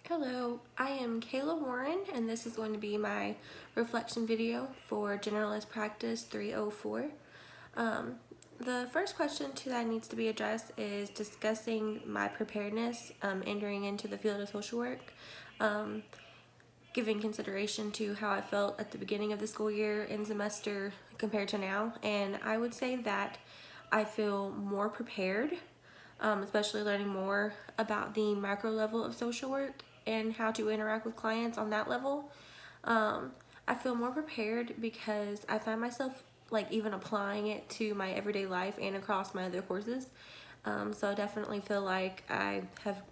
Hello, I am Kayla Warren, and this is going to be my reflection video for Generalist Practice 304. The first question that needs to be addressed is discussing my preparedness entering into the field of social work, giving consideration to how I felt at the beginning of the school year and semester compared to now. And I would say that I feel more prepared, especially learning more about the macro level of social work and how to interact with clients on that level. I feel more prepared because I find myself even applying it to my everyday life and across my other courses. So I definitely feel like I have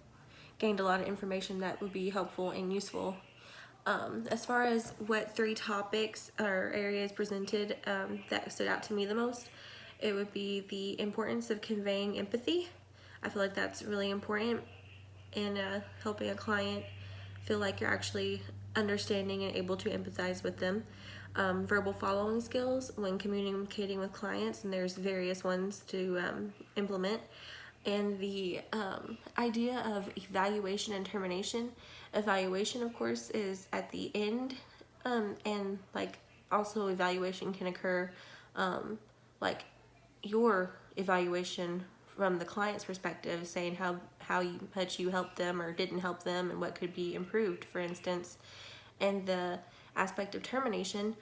gained a lot of information that would be helpful and useful. As far as what three topics or areas presented that stood out to me the most, it would be the importance of conveying empathy. I feel like that's really important in helping a client feel like you're actually understanding and able to empathize with them. Verbal following skills when communicating with clients, and there's various ones to implement. And the idea of evaluation and termination. Evaluation, of course, is at the end, and also evaluation can occur, like your evaluation from the client's perspective, saying how much you helped them or didn't help them and what could be improved, for instance. And the aspect of termination,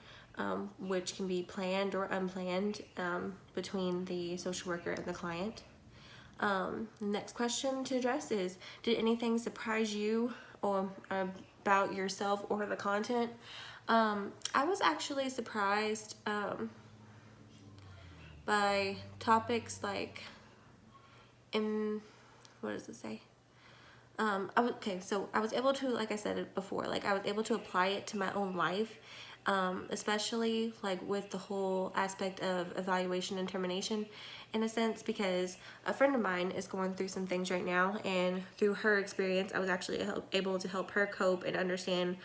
which can be planned or unplanned between the social worker and the client. The next question to address is, did anything surprise you or about yourself or the content? I was actually surprised by topics like, what does it say? So I was able to, like I said it before, I was able to apply it to my own life, especially with the whole aspect of evaluation and termination, in a sense, because a friend of mine is going through some things right now, and through her experience, I was actually able to help her cope and understand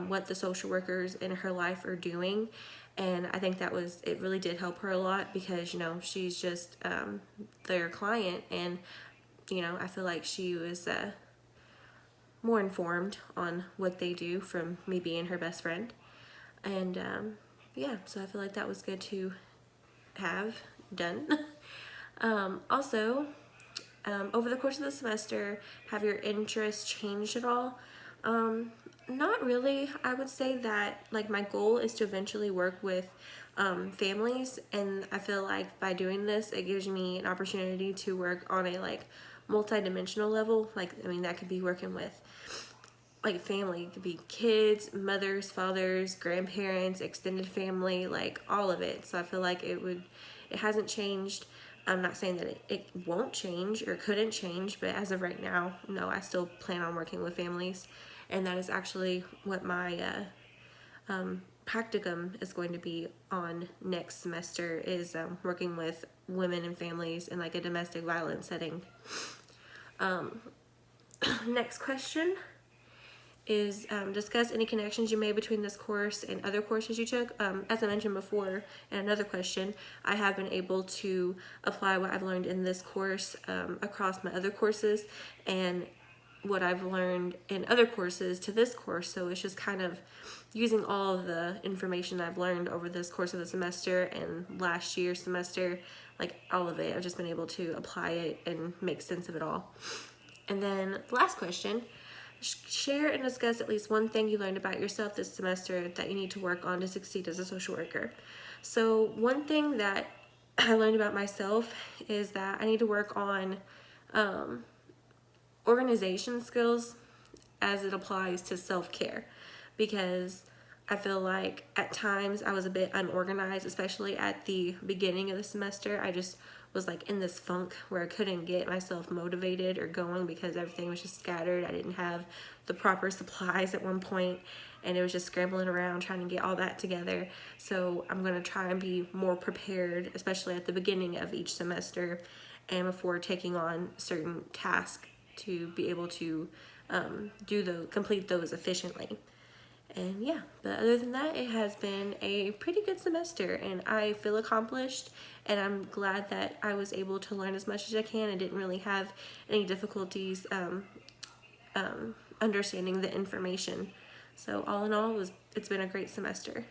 what the social workers in her life are doing. And I think it really did help her a lot, because she's just their client, and I feel like she was more informed on what they do from me being her best friend. And yeah, so I feel like that was good to have done. Also, over the course of the semester, have your interests changed at all? Not really. I would say that my goal is to eventually work with families, and I feel like by doing this, it gives me an opportunity to work on a multi-dimensional level. That could be working with family. It could be kids, mothers, fathers, grandparents, extended family, all of it. So I feel like it hasn't changed. I'm not saying that it won't change or couldn't change, but as of right now, no, I still plan on working with families. And that is actually what my practicum is going to be on next semester, is working with women and families in a domestic violence setting. Next question is discuss any connections you made between this course and other courses you took. As I mentioned before in another question, I have been able to apply what I've learned in this course across my other courses, and what I've learned in other courses to this course. So it's just kind of using all of the information I've learned over this course of the semester and last year's semester, all of it. I've just been able to apply it and make sense of it all. And then the last question, share and discuss at least one thing you learned about yourself this semester that you need to work on to succeed as a social worker. So one thing that I learned about myself is that I need to work on organization skills as it applies to self-care, because I feel like at times I was a bit unorganized, especially at the beginning of the semester. I just was in this funk where I couldn't get myself motivated or going because everything was just scattered. I didn't have the proper supplies at one point, and it was just scrambling around trying to get all that together. So I'm going to try and be more prepared, especially at the beginning of each semester and before taking on certain tasks, to be able to complete those efficiently. And yeah, but other than that, it has been a pretty good semester, and I feel accomplished, and I'm glad that I was able to learn as much as I can and didn't really have any difficulties understanding the information. So all in all, it's been a great semester.